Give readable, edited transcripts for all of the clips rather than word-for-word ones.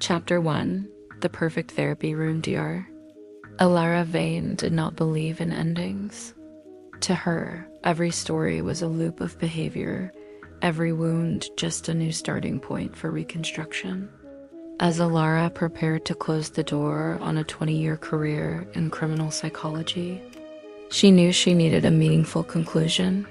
Chapter 1: The Perfect Therapy Room, Dr. Alara Vane did not believe in endings. To her, every story was a loop of behavior, every wound just a new starting point for reconstruction. As Alara prepared to close the door on a 20-year career in criminal psychology, she knew she needed a meaningful conclusion,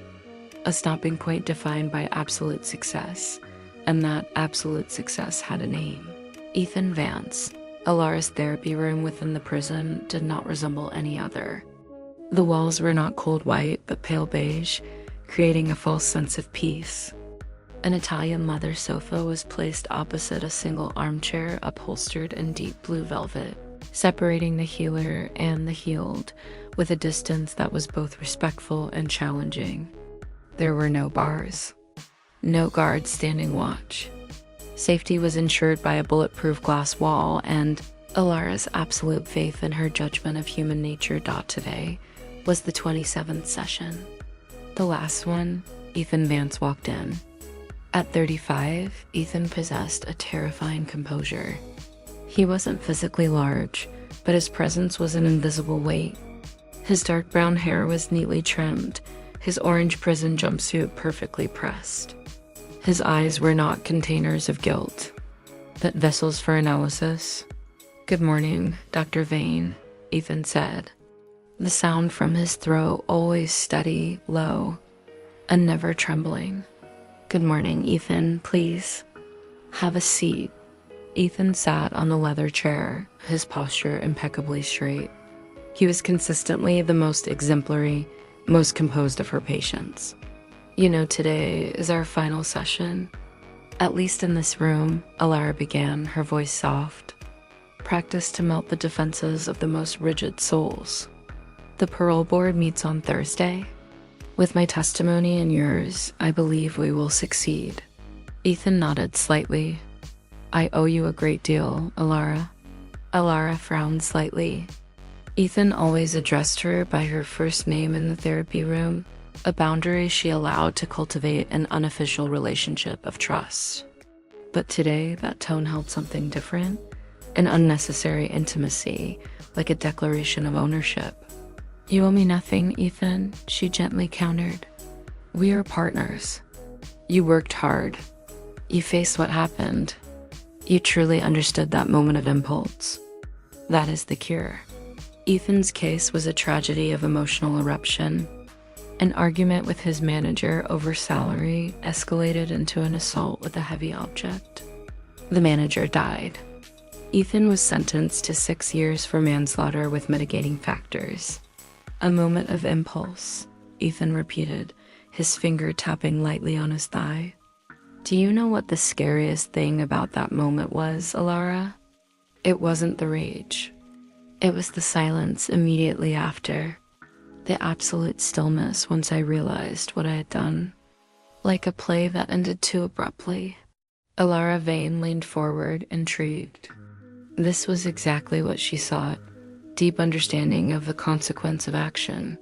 a stopping point defined by absolute success, and that absolute success had a name. Ethan Vance. Alara's therapy room within the prison did not resemble any other. The walls were not cold white but pale beige, creating a false sense of peace. An Italian leather sofa was placed opposite a single armchair upholstered in deep blue velvet, separating the healer and the healed with a distance that was both respectful and challenging. There were no bars, no guards standing watch. Safety was ensured by a bulletproof glass wall, and Alara's absolute faith in her judgment of human nature. Today was the 27th session. The last one. Ethan Vance walked in. At 35, Ethan possessed a terrifying composure. He wasn't physically large, but his presence was an invisible weight. His dark brown hair was neatly trimmed, his orange prison jumpsuit perfectly pressed. His eyes were not containers of guilt, but vessels for analysis. "Good morning, Dr. Vane," Ethan said. The sound from his throat always steady, low, and never trembling. "Good morning, Ethan. Please, have a seat." Ethan sat on the leather chair, his posture impeccably straight. He was consistently the most exemplary, most composed of her patients. "You know, today is our final session. At least in this room," Alara began, her voice soft. "Practice to melt the defenses of the most rigid souls. The parole board meets on Thursday. With my testimony and yours, I believe we will succeed." Ethan nodded slightly. "I owe you a great deal, Alara." Alara frowned slightly. Ethan always addressed her by her first name in the therapy room, a boundary she allowed to cultivate an unofficial relationship of trust. But today, that tone held something different, an unnecessary intimacy, like a declaration of ownership. "You owe me nothing, Ethan," she gently countered. "We are partners. You worked hard. You faced what happened. You truly understood that moment of impulse. That is the cure." Ethan's case was a tragedy of emotional eruption. An argument with his manager over salary escalated into an assault with a heavy object. The manager died. Ethan was sentenced to 6 years for manslaughter with mitigating factors. "A moment of impulse," Ethan repeated, his finger tapping lightly on his thigh. "Do you know what the scariest thing about that moment was, Alara? It wasn't the rage. It was the silence immediately after. The absolute stillness once I realized what I had done. Like a play that ended too abruptly." Alara Vane leaned forward, intrigued. This was exactly what she sought, deep understanding of the consequence of action.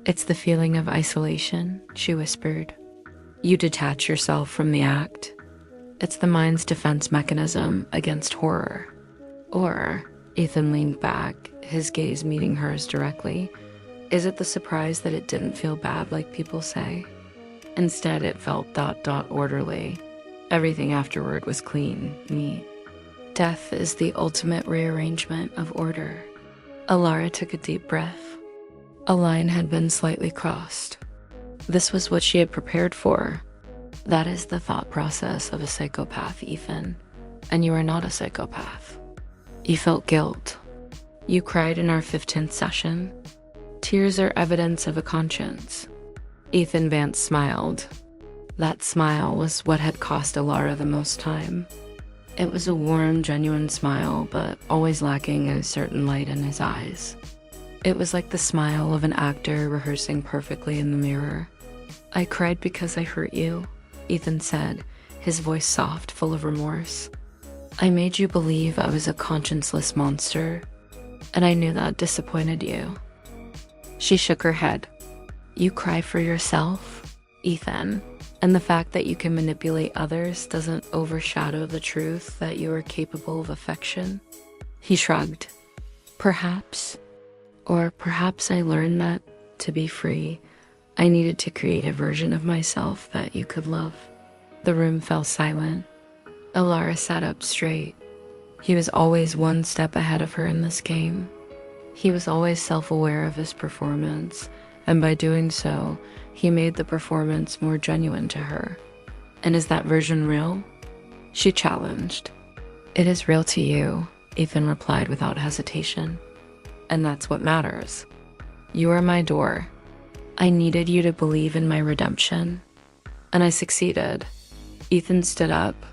"It's the feeling of isolation," she whispered. "You detach yourself from the act. It's the mind's defense mechanism against horror." Or, Ethan leaned back, his gaze meeting hers directly. "Is it the surprise that it didn't feel bad like people say? Instead, it felt ... orderly. Everything afterward was clean, neat. Death is the ultimate rearrangement of order." Alara took a deep breath. A line had been slightly crossed. This was what she had prepared for. That is the thought process of a psychopath, Ethan. And you are not a psychopath. You felt guilt. You cried in our 15th session. Tears are evidence of a conscience. Ethan Vance smiled. That smile was what had cost Alara the most time. It was a warm, genuine smile, but always lacking a certain light in his eyes. It was like the smile of an actor rehearsing perfectly in the mirror. "I cried because I hurt you," Ethan said, his voice soft, full of remorse. "I made you believe I was a conscienceless monster, and I knew that disappointed you." She shook her head. "You cry for yourself, Ethan, And the fact that you can manipulate others doesn't overshadow the truth that you are capable of affection. He shrugged. Perhaps. Or perhaps I learned that to be free, I needed to create a version of myself that you could love. The room fell silent. Alara sat up straight. He was always one step ahead of her in this game. He was always self-aware of his performance, and by doing so, he made the performance more genuine to her. And is that version real? She challenged. It is real to you, Ethan replied without hesitation. And that's what matters. You are my door. I needed you to believe in my redemption. And I succeeded. Ethan stood up.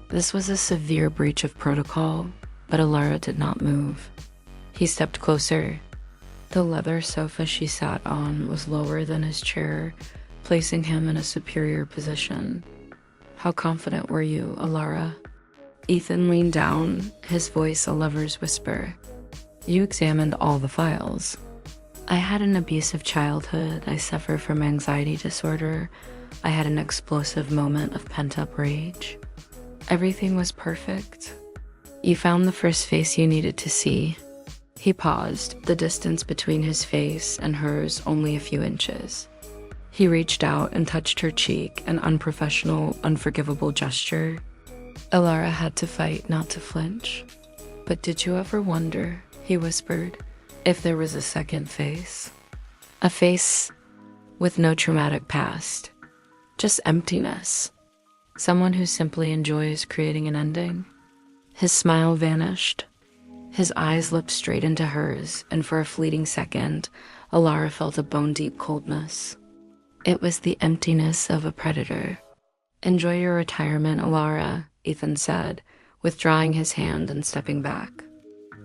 This was a severe breach of protocol, but Alara did not move. He stepped closer. The leather sofa she sat on was lower than his chair, placing him in a superior position. How confident were you, Alara? Ethan leaned down, his voice a lover's whisper. You examined all the files. I had an abusive childhood. I suffer from anxiety disorder. I had an explosive moment of pent-up rage. Everything was perfect. You found the first face you needed to see. He paused, the distance between his face and hers only a few inches. He reached out and touched her cheek, an unprofessional, unforgivable gesture. Alara had to fight not to flinch. But did you ever wonder, he whispered, if there was a second face? A face with no traumatic past. Just emptiness. Someone who simply enjoys creating an ending. His smile vanished. His eyes looked straight into hers, and for a fleeting second, Alara felt a bone-deep coldness. It was the emptiness of a predator. Enjoy your retirement, Alara, Ethan said, withdrawing his hand and stepping back.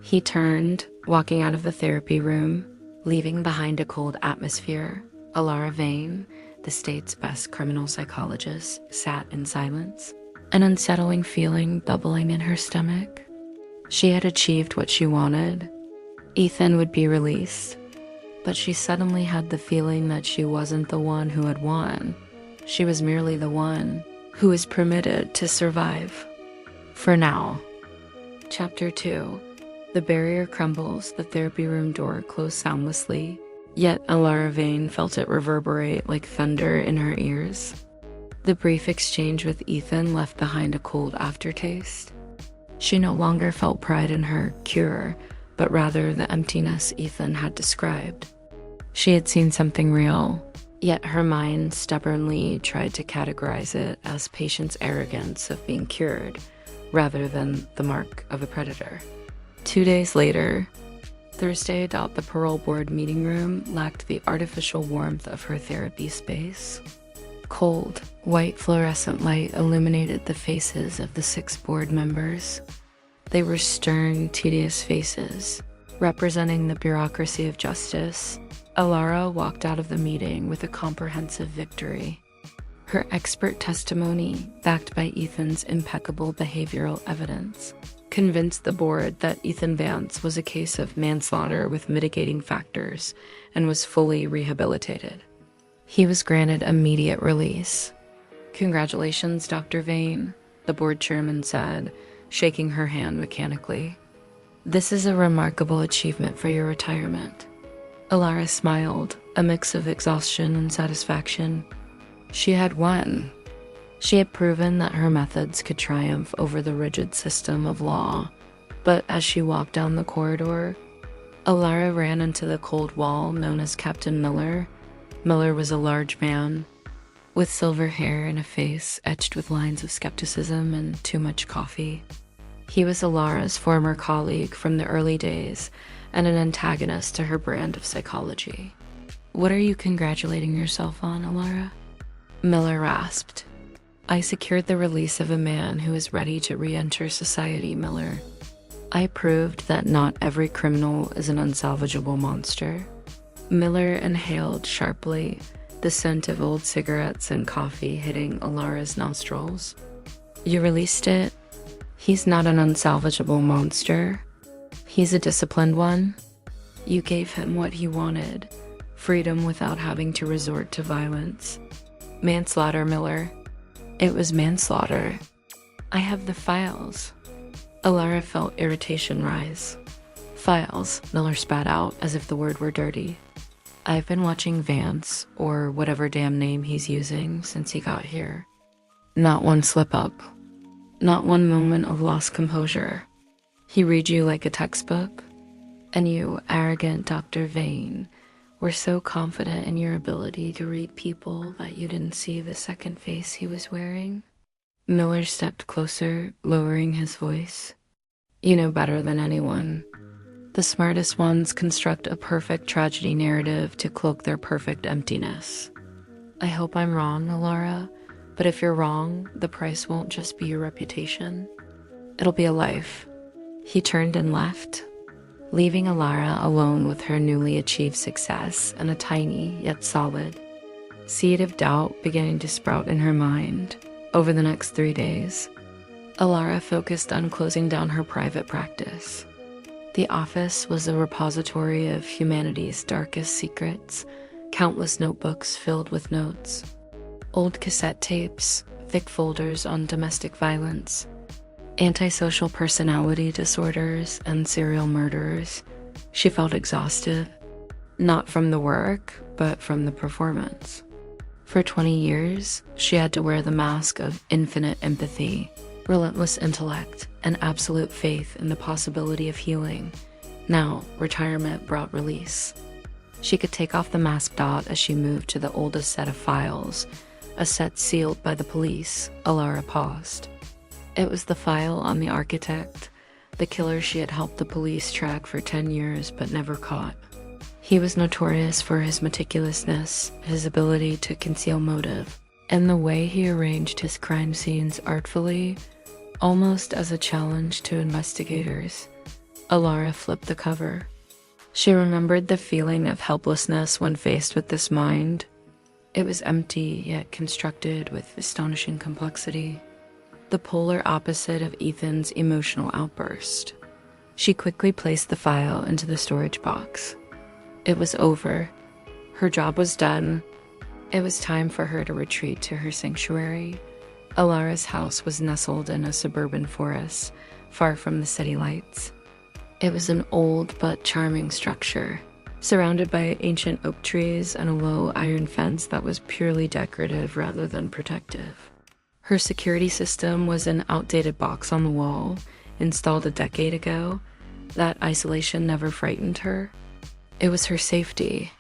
He turned, walking out of the therapy room, leaving behind a cold atmosphere. Alara Vane, the state's best criminal psychologist, sat in silence, an unsettling feeling bubbling in her stomach. She had achieved what she wanted. Ethan would be released. But she suddenly had the feeling that she wasn't the one who had won. She was merely the one who was permitted to survive. For now. Chapter 2. The barrier crumbles, the therapy room door closed soundlessly, yet Alara Vane felt it reverberate like thunder in her ears. The brief exchange with Ethan left behind a cold aftertaste. She no longer felt pride in her cure, but rather the emptiness Ethan had described. She had seen something real, yet her mind stubbornly tried to categorize it as patient's arrogance of being cured, rather than the mark of a predator. 2 days later, Thursday, the parole board meeting room lacked the artificial warmth of her therapy space. Cold, white fluorescent light illuminated the faces of the 6 board members. They were stern, tedious faces, representing the bureaucracy of justice. Alara walked out of the meeting with a comprehensive victory. Her expert testimony, backed by Ethan's impeccable behavioral evidence, convinced the board that Ethan Vance was a case of manslaughter with mitigating factors and was fully rehabilitated. He was granted immediate release. Congratulations, Dr. Vane, the board chairman said, shaking her hand mechanically. This is a remarkable achievement for your retirement. Alara smiled, a mix of exhaustion and satisfaction. She had won. She had proven that her methods could triumph over the rigid system of law. But as she walked down the corridor, Alara ran into the cold wall known as Captain Miller. Miller was a large man, with silver hair and a face etched with lines of skepticism and too much coffee. He was Alara's former colleague from the early days and an antagonist to her brand of psychology. What are you congratulating yourself on, Alara? Miller rasped. I secured the release of a man who is ready to re-enter society, Miller. I proved that not every criminal is an unsalvageable monster. Miller inhaled sharply, the scent of old cigarettes and coffee hitting Alara's nostrils. You released it? He's not an unsalvageable monster. He's a disciplined one. You gave him what he wanted, freedom without having to resort to violence. Manslaughter, Miller. It was manslaughter. I have the files. Alara felt irritation rise. Files, Miller spat out as if the word were dirty. I've been watching Vance, or whatever damn name he's using, since he got here. Not one slip-up. Not one moment of lost composure. He read you like a textbook, and you, arrogant Dr. Vane, were so confident in your ability to read people that you didn't see the second face he was wearing. Miller stepped closer, lowering his voice. You know better than anyone. The smartest ones construct a perfect tragedy narrative to cloak their perfect emptiness. I hope I'm wrong, Alara, but if you're wrong, the price won't just be your reputation. It'll be a life. He turned and left, leaving Alara alone with her newly achieved success and a tiny, yet solid, seed of doubt beginning to sprout in her mind. Over the next 3 days, Alara focused on closing down her private practice. The office was a repository of humanity's darkest secrets, countless notebooks filled with notes, old cassette tapes, thick folders on domestic violence, antisocial personality disorders, and serial murderers. She felt exhausted, not from the work, but from the performance. For 20 years, she had to wear the mask of infinite empathy, relentless intellect, and absolute faith in the possibility of healing. Now, retirement brought release. She could take off the mask dot as she moved to the oldest set of files, a set sealed by the police. Alara paused. It was the file on the architect, the killer she had helped the police track for 10 years but never caught. He was notorious for his meticulousness, his ability to conceal motive, and the way he arranged his crime scenes artfully, almost as a challenge to investigators. Alara flipped the cover. She remembered the feeling of helplessness when faced with this mind. It was empty, yet constructed with astonishing complexity. The polar opposite of Ethan's emotional outburst. She quickly placed the file into the storage box. It was over. Her job was done. It was time for her to retreat to her sanctuary. Alara's house was nestled in a suburban forest, far from the city lights. It was an old but charming structure, surrounded by ancient oak trees and a low iron fence that was purely decorative rather than protective. Her security system was an outdated box on the wall, installed a decade ago. That isolation never frightened her. It was her safety.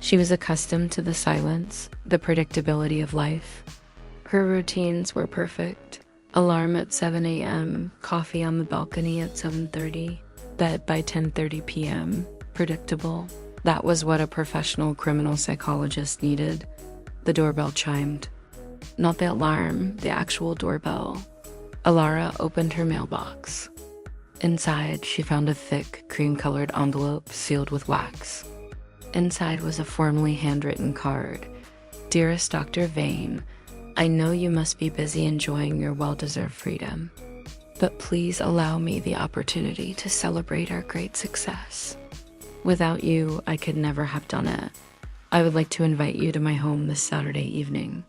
She was accustomed to the silence, the predictability of life. Her routines were perfect. Alarm at 7 a.m., coffee on the balcony at 7:30, bed by 10:30 p.m. Predictable. That was what a professional criminal psychologist needed. The doorbell chimed. Not the alarm, the actual doorbell. Alara opened her mailbox. Inside, she found a thick, cream-colored envelope sealed with wax. Inside was a formally handwritten card. Dearest Dr. Vane, I know you must be busy enjoying your well-deserved freedom, but please allow me the opportunity to celebrate our great success. Without you, I could never have done it. I would like to invite you to my home this Saturday evening.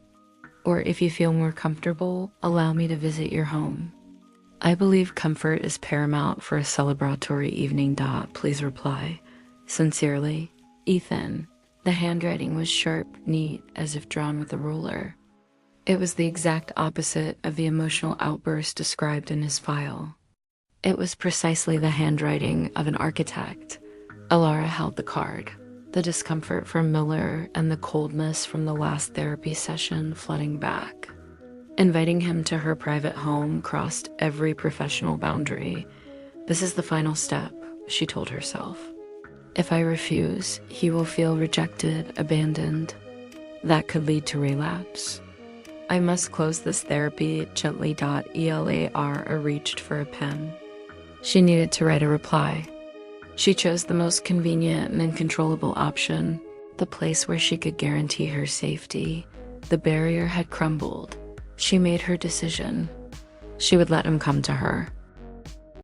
Or if you feel more comfortable, allow me to visit your home. I believe comfort is paramount for a celebratory evening. Please reply. Sincerely, Ethan. The handwriting was sharp, neat, as if drawn with a ruler. It was the exact opposite of the emotional outburst described in his file. It was precisely the handwriting of an architect. Alara held the card, the discomfort from Miller and the coldness from the last therapy session flooding back. Inviting him to her private home crossed every professional boundary. This is the final step, she told herself. If I refuse, he will feel rejected, abandoned. That could lead to relapse. I must close this therapy gently. Elara reached for a pen. She needed to write a reply. She chose the most convenient and controllable option, the place where she could guarantee her safety. The barrier had crumbled. She made her decision. She would let him come to her.